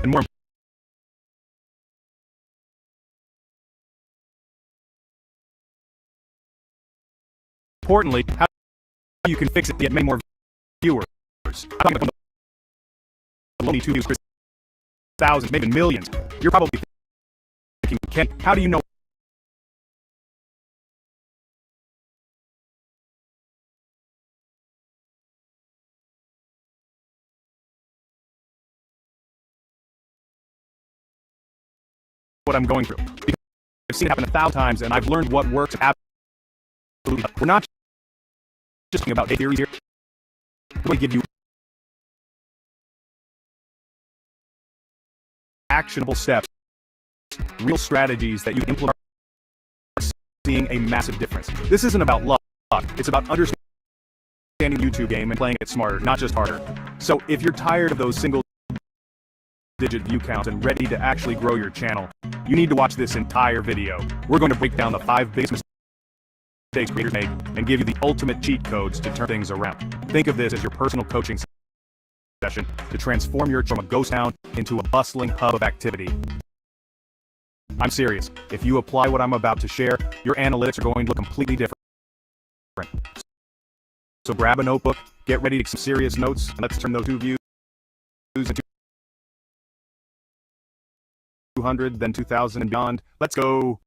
And more importantly, how you can fix it to get many more viewers. I'm talking about only 2 views per thousands, maybe millions. You're probably thinking, Ken, how do you know what I'm going through? Because I've seen it happen 1,000 times, and I've learned what works absolutely. We're not just talking about theories here. We're going to give you actionable steps, real strategies that you implement, seeing a massive difference. This isn't about luck. It's about understanding the YouTube game and playing it smarter, not just harder. So if you're tired of those single-digit view counts and ready to actually grow your channel, you need to watch this entire video. We're going to break down the 5 biggest mistakes creators make and give you the ultimate cheat codes to turn things around. Think of this as your personal coaching session to transform your from a ghost town into a bustling hub of activity. I'm serious. If you apply what I'm about to share, your analytics are going to look completely different. So grab a notebook, get ready to take some serious notes, and let's turn those 2 views into 200, then 2,000 and beyond. Let's go.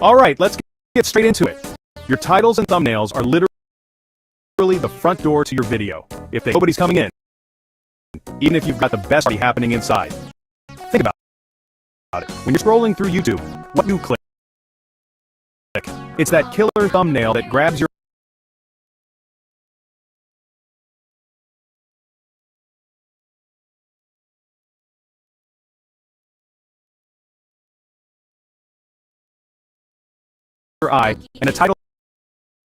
All right, let's get straight into it. Your titles and thumbnails are literally the front door to your video. If nobody's coming in, even if you've got the best party happening inside. Think about it. When you're scrolling through YouTube, what do you click? It's that killer thumbnail that grabs your eye, and a title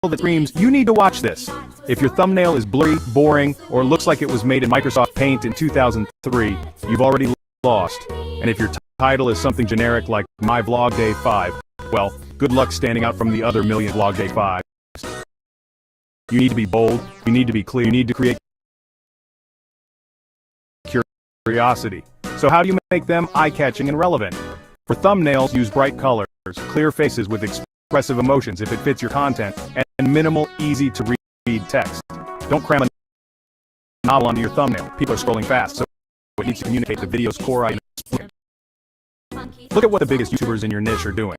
that screams, you need to watch this. If your thumbnail is blurry, boring, or looks like it was made in Microsoft Paint in 2003, you've already lost. And if your title is something generic like My Vlog Day 5, well, good luck standing out from the other million Vlog Day 5s. You need to be bold, you need to be clear, you need to create curiosity. So how do you make them eye-catching and relevant? For thumbnails, use bright colors, clear faces with expressive emotions if it fits your content, and minimal, easy-to-read text. Don't cram a novel onto your thumbnail. People are scrolling fast, so it needs to communicate the video's core idea. Look at what the biggest YouTubers in your niche are doing.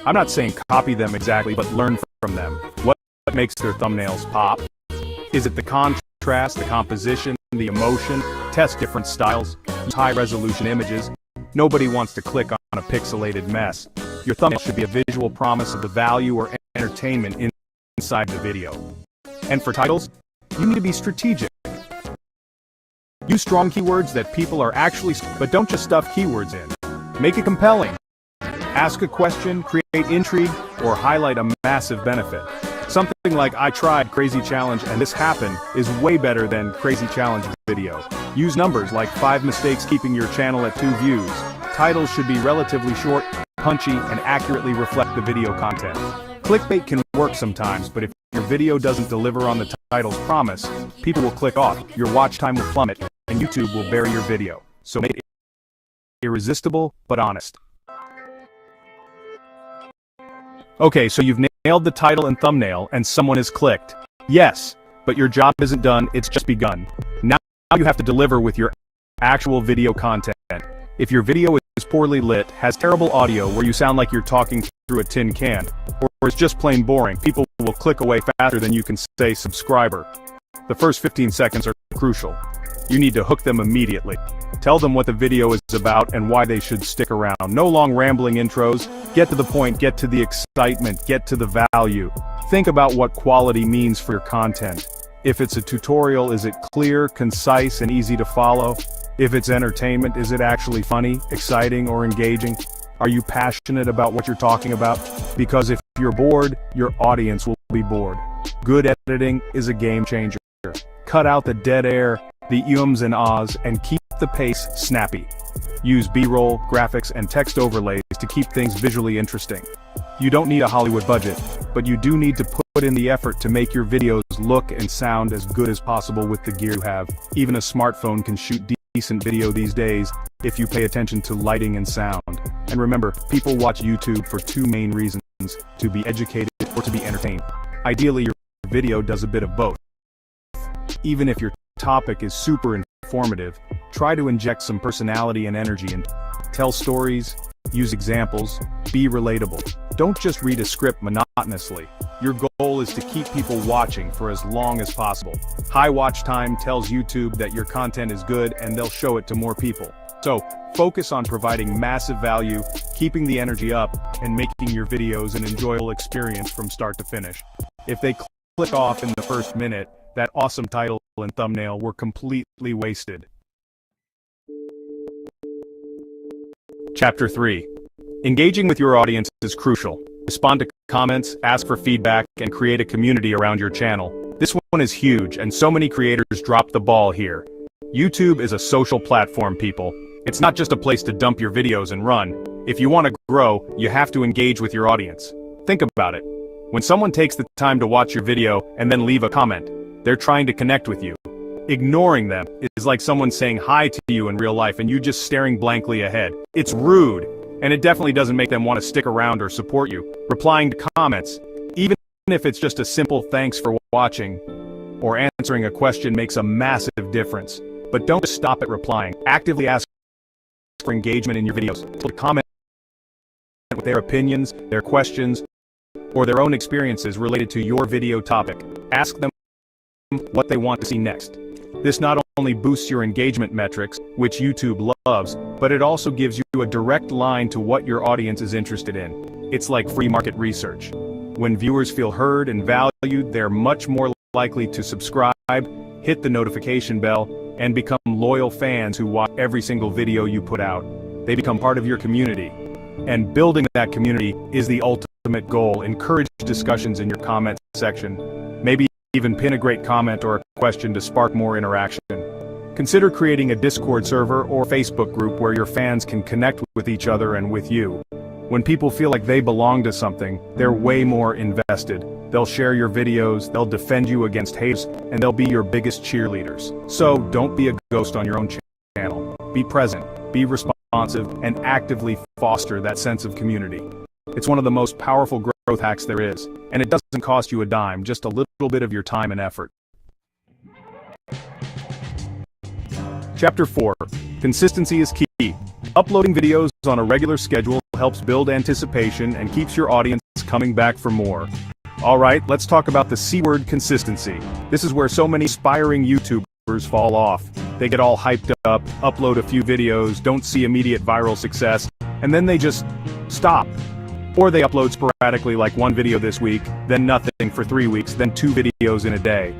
I'm not saying copy them exactly, but learn from them. What makes their thumbnails pop? Is it the contrast, the composition, the emotion? Test different styles, use high-resolution images. Nobody wants to click on a pixelated mess. Your thumbnail should be a visual promise of the value or entertainment inside the video. And for titles, you need to be strategic. Use strong keywords that people are actually, but don't just stuff keywords in. Make it compelling. Ask a question, create intrigue, or highlight a massive benefit. Something like I tried Crazy Challenge and this happened is way better than Crazy Challenge video. Use numbers like 5 mistakes keeping your channel at 2 views. Titles should be relatively short, punchy, and accurately reflect the video content. Clickbait can work sometimes, but if your video doesn't deliver on the title's promise, people will click off, your watch time will plummet, and YouTube will bury your video. So make it irresistible, but honest. Okay, so you've nailed the title and thumbnail, and someone has clicked. Yes, but your job isn't done, it's just begun. Now you have to deliver with your actual video content. If your video is poorly lit, has terrible audio where you sound like you're talking through a tin can, or is just plain boring, people will click away faster than you can say subscriber. The first 15 seconds are crucial. You need to hook them immediately. Tell them what the video is about and why they should stick around. No long rambling intros. Get to the point, get to the excitement, get to the value. Think about what quality means for your content. If it's a tutorial, is it clear, concise, and easy to follow? If it's entertainment, is it actually funny, exciting, or engaging? Are you passionate about what you're talking about? Because if you're bored, your audience will be bored. Good editing is a game changer. Cut out the dead air, the ums and ahs, and keep the pace snappy. Use B-roll, graphics, and text overlays to keep things visually interesting. You don't need a Hollywood budget, but you do need to put in the effort to make your videos look and sound as good as possible with the gear you have. Even a smartphone can shoot decent video these days if you pay attention to lighting and sound. And remember, people watch YouTube for two main reasons: to be educated or to be entertained. Ideally, your video does a bit of both. Even if your topic is super informative, try to inject some personality and energy and tell stories, use examples, be relatable. Don't just read a script monotonously. Your goal is to keep people watching for as long as possible. High watch time tells YouTube that your content is good and they'll show it to more people. So, focus on providing massive value, keeping the energy up, and making your videos an enjoyable experience from start to finish. If they click off in the first minute, that awesome title and thumbnail were completely wasted. Chapter 3. Engaging with your audience is crucial. Respond to comments, ask for feedback, and create a community around your channel. This one is huge, and so many creators drop the ball here. YouTube is a social platform, people. It's not just a place to dump your videos and run. If you want to grow, you have to engage with your audience. Think about it. When someone takes the time to watch your video and then leave a comment, they're trying to connect with you. Ignoring them is like someone saying hi to you in real life and you just staring blankly ahead. It's rude, and it definitely doesn't make them want to stick around or support you. Replying to comments, even if it's just a simple thanks for watching or answering a question, makes a massive difference. But don't just stop at replying. Actively ask for engagement in your videos. To comment with their opinions, their questions, or their own experiences related to your video topic. Ask them what they want to see next. This not only boosts your engagement metrics, which YouTube loves, but it also gives you a direct line to what your audience is interested in. It's like free market research. When viewers feel heard and valued, they're much more likely to subscribe, hit the notification bell, and become loyal fans who watch every single video you put out. They become part of your community. And building that community is the ultimate goal. Encourage discussions in your comment section. Maybe even pin a great comment or a question to spark more interaction. Consider creating a Discord server or Facebook group where your fans can connect with each other and with you. When people feel like they belong to something, they're way more invested. They'll share your videos, they'll defend you against haters, and they'll be your biggest cheerleaders. So don't be a ghost on your own channel. Be present, be responsive, and actively foster that sense of community. It's one of the most powerful growth hacks there is, and it doesn't cost you a dime, just a little bit of your time and effort. Chapter 4. Consistency is key. Uploading videos on a regular schedule helps build anticipation and keeps your audience coming back for more. Alright, let's talk about the C-word: consistency. This is where so many aspiring YouTubers fall off. They get all hyped up, upload a few videos, don't see immediate viral success, and then they just stop. Or they upload sporadically, like one video this week, then nothing for 3 weeks, then 2 videos in a day.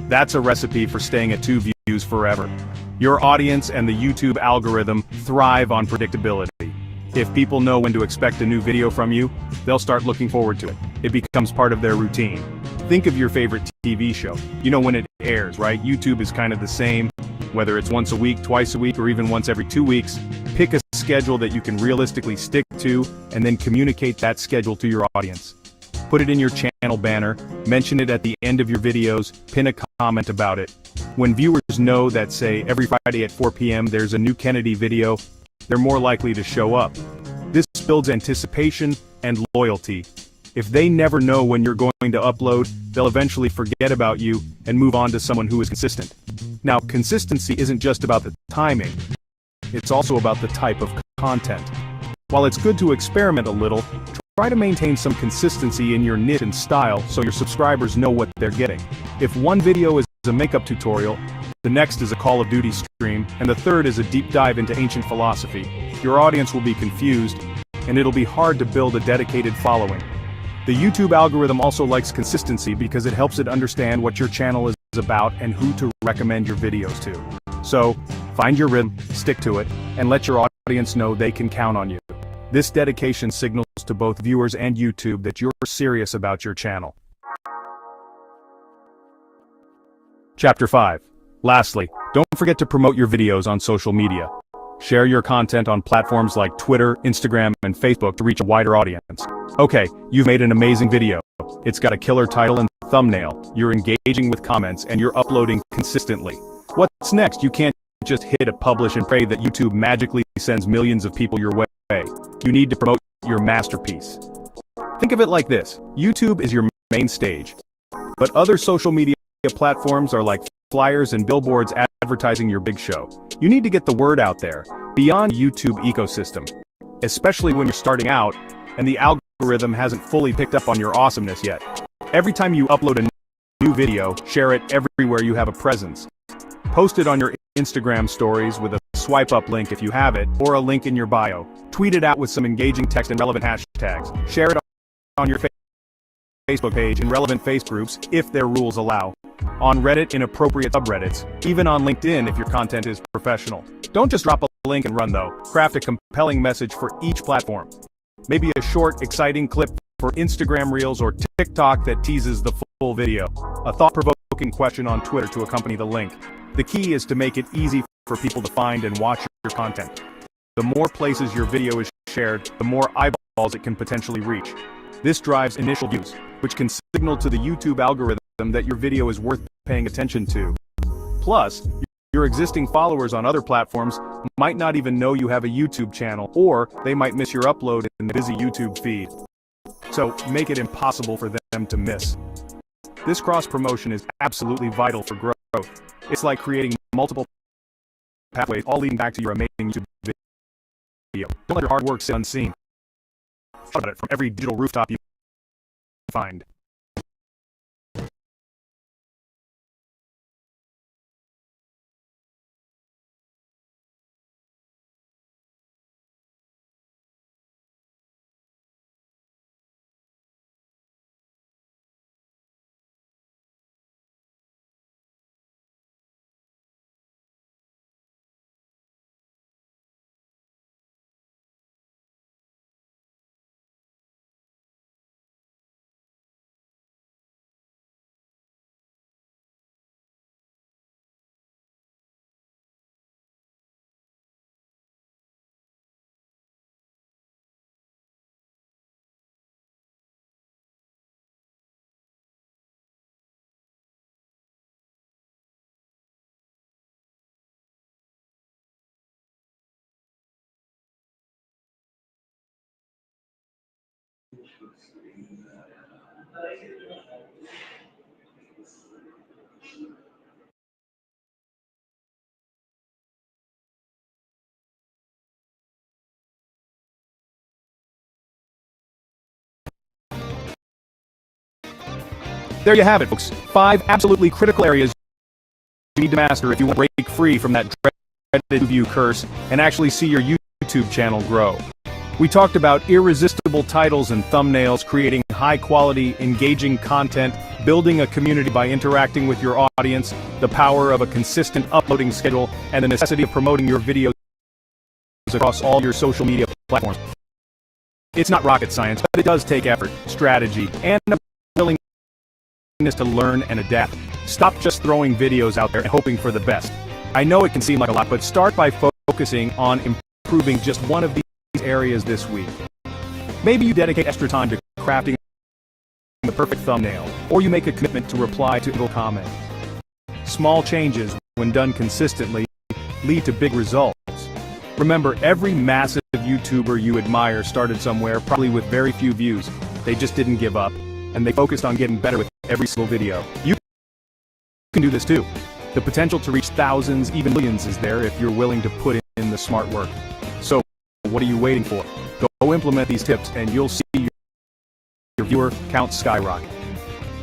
That's a recipe for staying at 2 views forever. Your audience and the YouTube algorithm thrive on predictability. If people know when to expect a new video from you, they'll start looking forward to it. It becomes part of their routine. Think of your favorite TV show. You know when it airs, right? YouTube is kind of the same. Whether it's once a week, twice a week, or even once every 2 weeks, pick a schedule that you can realistically stick to, and then communicate that schedule to your audience. Put it in your channel banner, mention it at the end of your videos, pin a comment about it. When viewers know that, say, every Friday at 4 p.m. there's a new Kennedy video, they're more likely to show up. This builds anticipation and loyalty. If they never know when you're going to upload, they'll eventually forget about you and move on to someone who is consistent. Now, consistency isn't just about the timing, it's also about the type of content. While it's good to experiment a little, try to maintain some consistency in your niche and style so your subscribers know what they're getting. If one video is a makeup tutorial, the next is a Call of Duty stream, and the third is a deep dive into ancient philosophy, your audience will be confused, and it'll be hard to build a dedicated following. The YouTube algorithm also likes consistency because it helps it understand what your channel is about and who to recommend your videos to. So, find your rhythm, stick to it, and let your audience know they can count on you. This dedication signals to both viewers and YouTube that you're serious about your channel. Chapter 5. Lastly, don't forget to promote your videos on social media. Share your content on platforms like Twitter, Instagram, and Facebook to reach a wider audience. Okay, you've made an amazing video. It's got a killer title and thumbnail, you're engaging with comments, and you're uploading consistently. What's next? You can't just hit a publish and pray that YouTube magically sends millions of people your way. You need to promote your masterpiece. Think of it like this: YouTube is your main stage, but other social media platforms are like flyers and billboards advertising your big show. You need to get the word out there, beyond YouTube ecosystem, especially when you're starting out and the algorithm hasn't fully picked up on your awesomeness yet. Every time you upload a new video, share it everywhere you have a presence. Post it on your Instagram stories with a swipe up link if you have it, or a link in your bio. Tweet it out with some engaging text and relevant hashtags. Share it on your Facebook page in relevant face groups, if their rules allow. On Reddit in appropriate subreddits, even on LinkedIn if your content is professional. Don't just drop a link and run though. Craft a compelling message for each platform. Maybe a short, exciting clip for Instagram Reels or TikTok that teases the full video. A thought-provoking question on Twitter to accompany the link. The key is to make it easy for people to find and watch your content. The more places your video is shared, the more eyeballs it can potentially reach. This drives initial views, which can signal to the YouTube algorithm that your video is worth paying attention to. Plus, your existing followers on other platforms might not even know you have a YouTube channel, or they might miss your upload in the busy YouTube feed. So, make it impossible for them to miss. This cross-promotion is absolutely vital for growth. It's like creating multiple pathways, all leading back to your amazing YouTube video. Don't let your hard work sit unseen. Shout about it from every digital rooftop you find. There you have it, folks. 5 absolutely critical areas you need to master if you want to break free from that dreaded view curse and actually see your YouTube channel grow. We talked about irresistible titles and thumbnails, creating high-quality, engaging content, building a community by interacting with your audience, the power of a consistent uploading schedule, and the necessity of promoting your videos across all your social media platforms. It's not rocket science, but it does take effort, strategy, and a willingness to learn and adapt. Stop just throwing videos out there and hoping for the best. I know it can seem like a lot, but start by focusing on improving just one of these areas this week. Maybe you dedicate extra time to crafting the perfect thumbnail, or you make a commitment to reply to every comment. Small changes, when done consistently, lead to big results. Remember, every massive YouTuber you admire started somewhere, probably with very few views. They just didn't give up, and they focused on getting better with every single video. You can do this too. The potential to reach thousands, even millions is there if you're willing to put in the smart work. So, what are you waiting for? Go implement these tips and you'll see your viewer count skyrocket.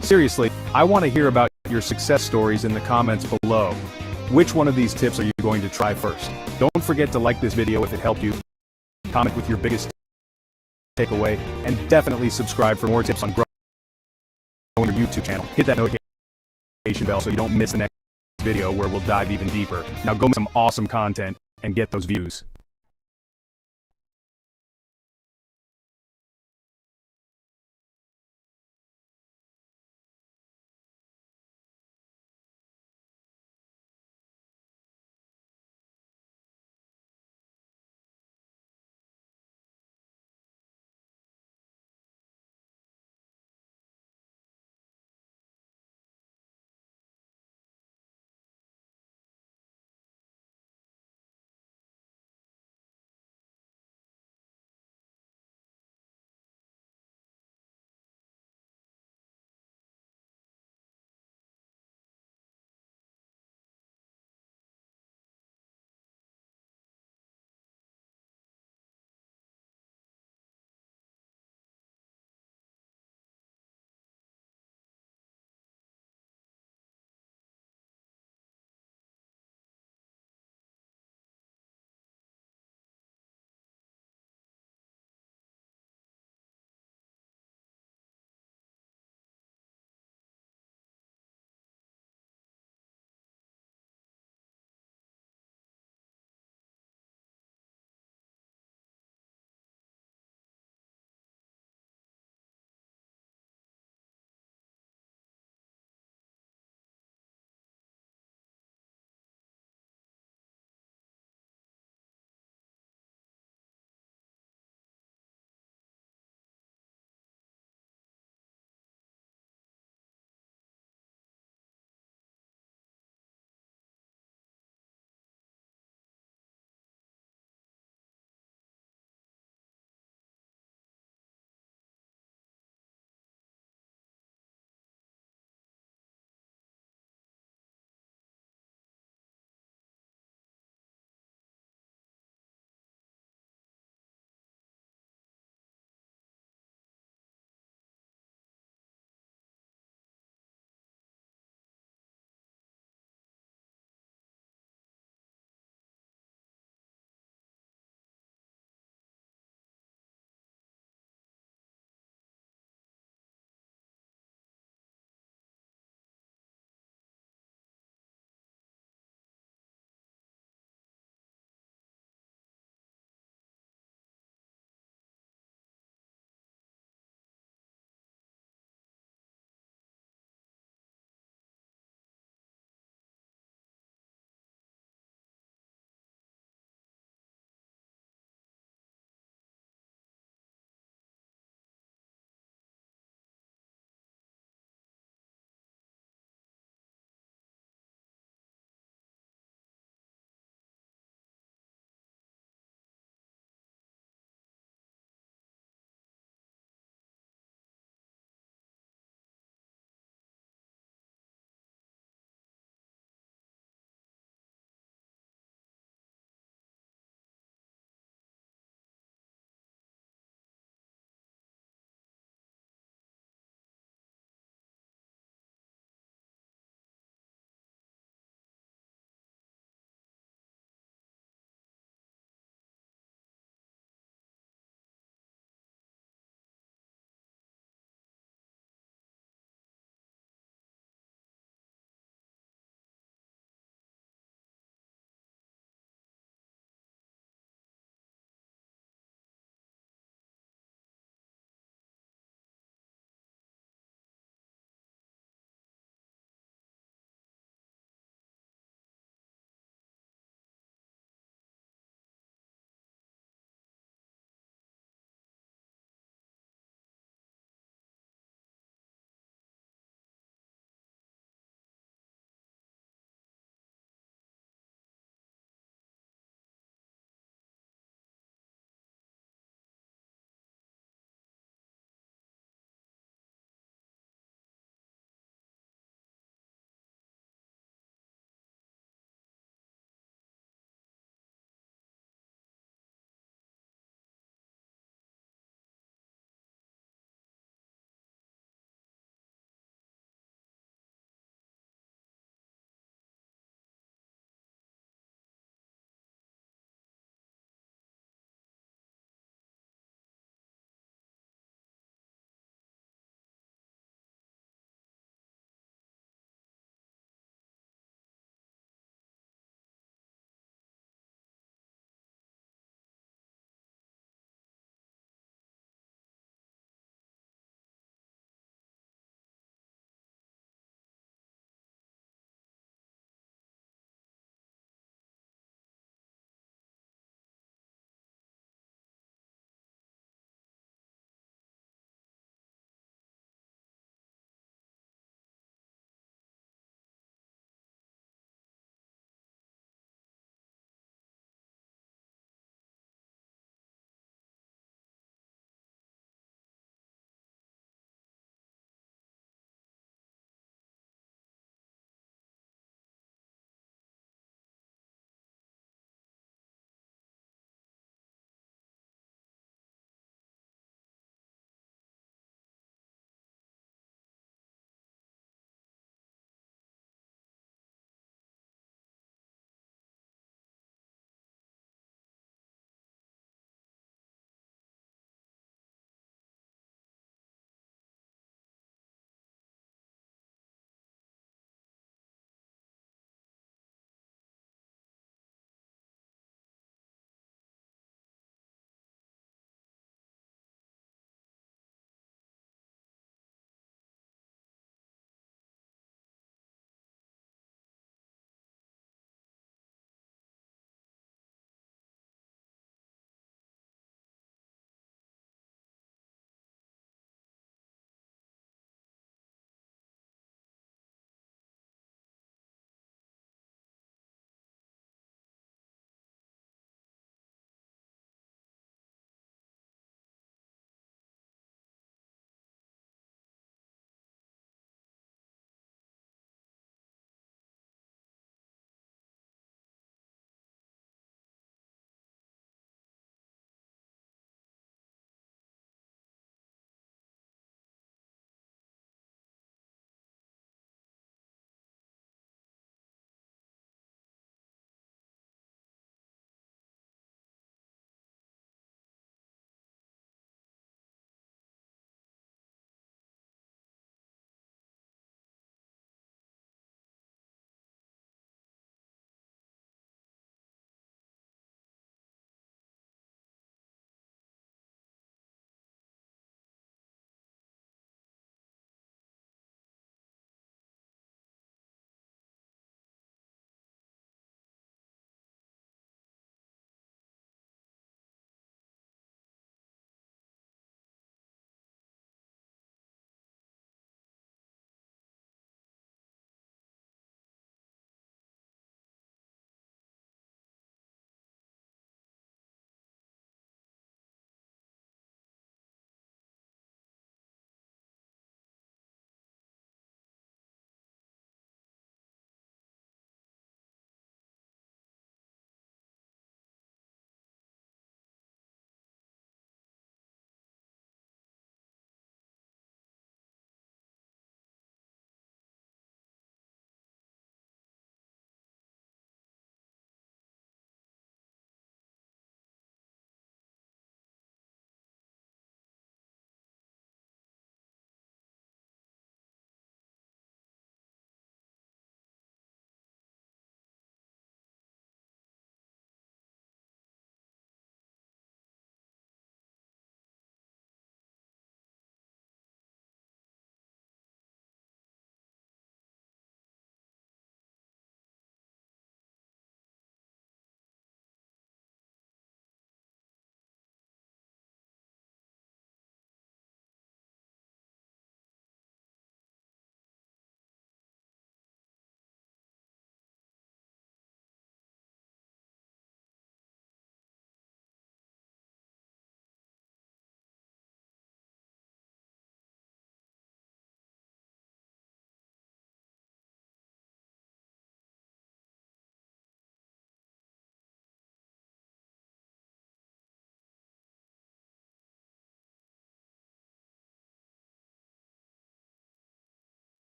Seriously, I want to hear about your success stories in the comments below. Which one of these tips are you going to try first? Don't forget to like this video if it helped you, comment with your biggest takeaway, and definitely subscribe for more tips on growing your YouTube channel. Hit that notification bell so you don't miss the next video where we'll dive even deeper. Now go make some awesome content and get those views.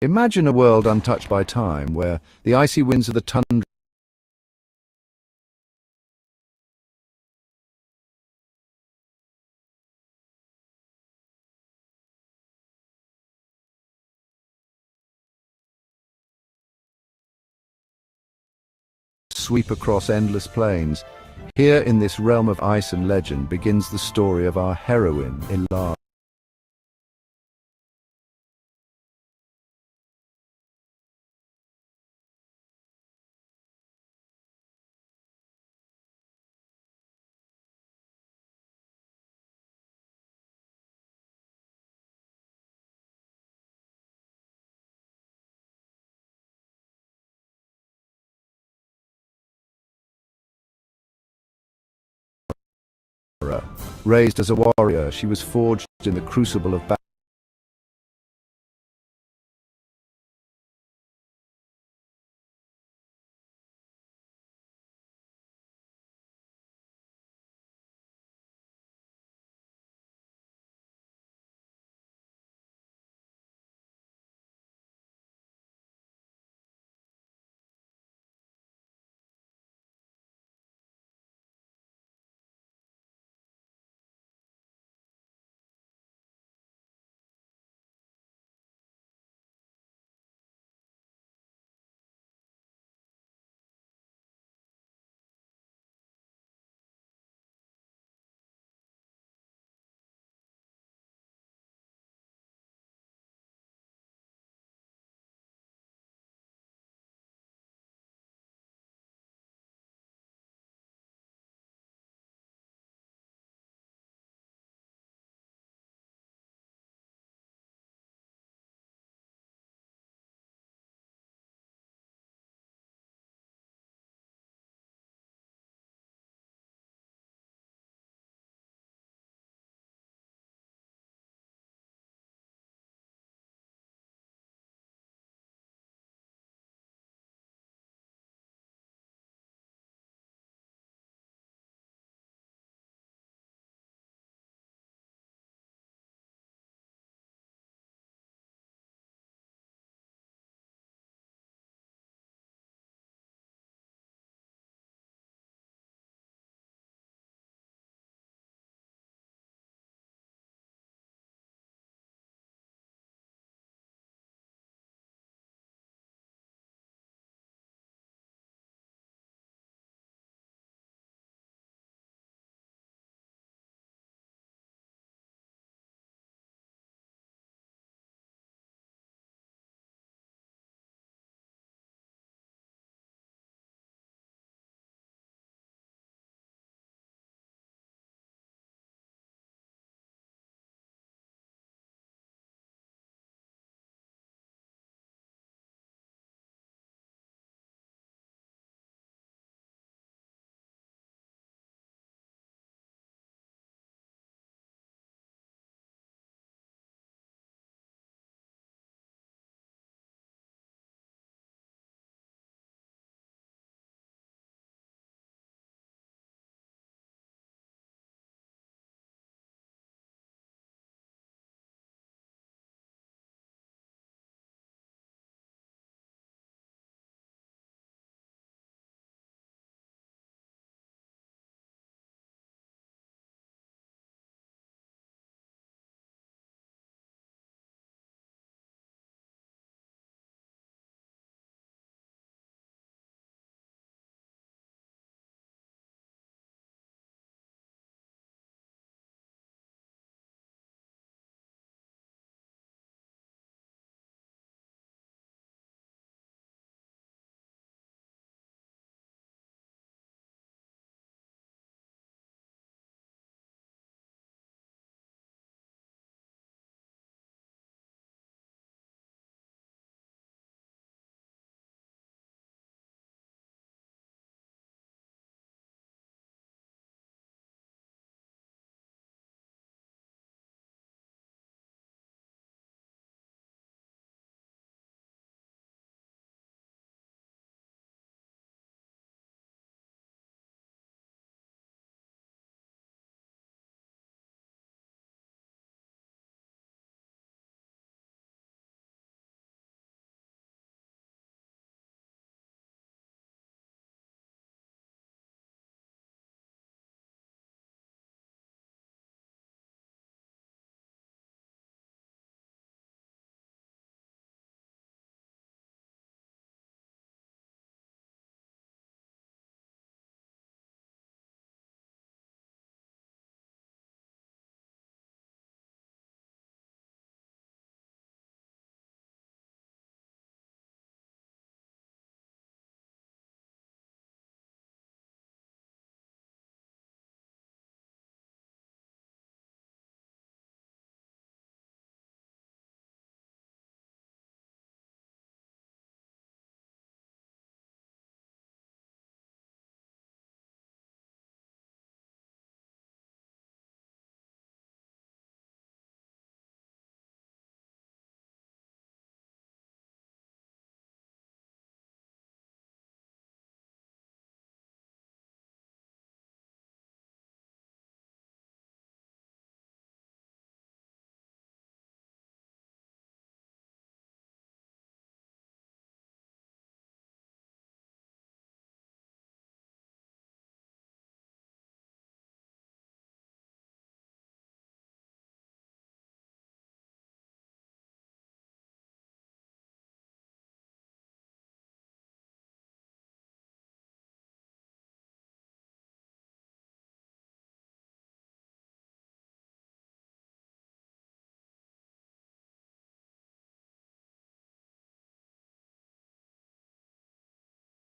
Imagine a world untouched by time, where the icy winds of the tundra sweep across endless plains. Here, in this realm of ice and legend, begins the story of our heroine, Elara. Raised as a warrior, she was forged in the crucible of battle.